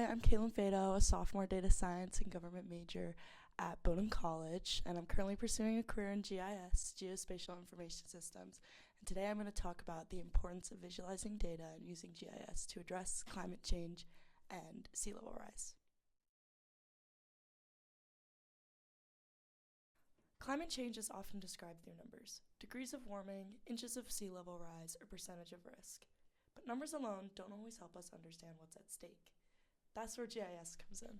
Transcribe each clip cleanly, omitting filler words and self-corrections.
I'm Caitlin Fado, a sophomore data science and government major at Bowdoin College, and I'm currently pursuing a career in GIS, Geospatial Information Systems. And today I'm going to talk about the importance of visualizing data and using GIS to address climate change and sea level rise. Climate change is often described through numbers: degrees of warming, inches of sea level rise, or percentage of risk. But numbers alone don't always help us understand what's at stake. That's where GIS comes in.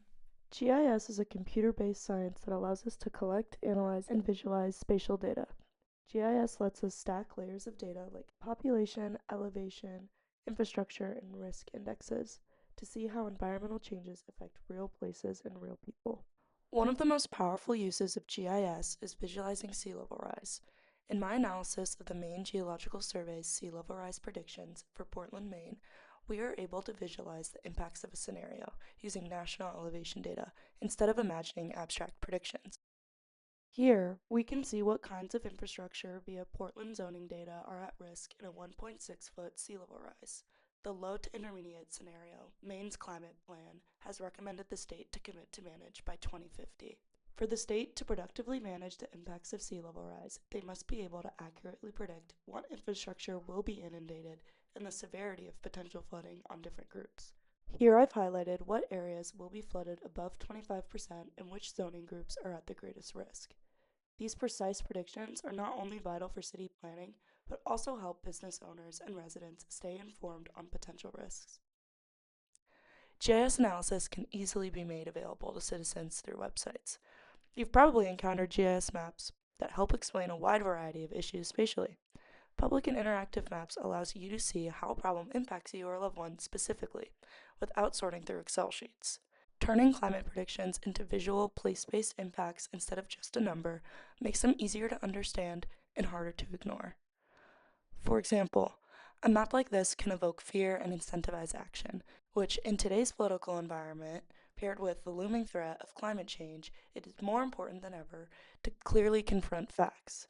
GIS is a computer-based science that allows us to collect, analyze, and visualize spatial data. GIS lets us stack layers of data like population, elevation, infrastructure, and risk indexes to see how environmental changes affect real places and real people. One of the most powerful uses of GIS is visualizing sea level rise. In my analysis of the Maine Geological Survey's sea level rise predictions for Portland, Maine, we are able to visualize the impacts of a scenario using national elevation data instead of imagining abstract predictions. Here, we can see what kinds of infrastructure via Portland zoning data are at risk in a 1.6-foot sea level rise. The low to intermediate scenario, Maine's climate plan, has recommended the state to commit to manage by 2050. For the state to productively manage the impacts of sea level rise, they must be able to accurately predict what infrastructure will be inundated and the severity of potential flooding on different groups. Here I've highlighted what areas will be flooded above 25% and which zoning groups are at the greatest risk. These precise predictions are not only vital for city planning, but also help business owners and residents stay informed on potential risks. GIS analysis can easily be made available to citizens through websites. You've probably encountered GIS maps that help explain a wide variety of issues spatially. Public and interactive maps allows you to see how a problem impacts you or a loved one specifically, without sorting through Excel sheets. Turning climate predictions into visual place-based impacts instead of just a number makes them easier to understand and harder to ignore. For example, a map like this can evoke fear and incentivize action, which in today's political environment, paired with the looming threat of climate change, it is more important than ever to clearly confront facts.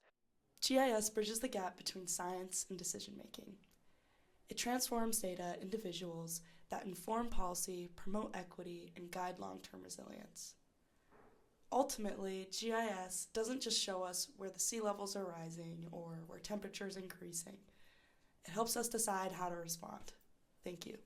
GIS bridges the gap between science and decision-making. It transforms data into visuals that inform policy, promote equity, and guide long-term resilience. Ultimately, GIS doesn't just show us where the sea levels are rising or where temperatures are increasing. It helps us decide how to respond. Thank you.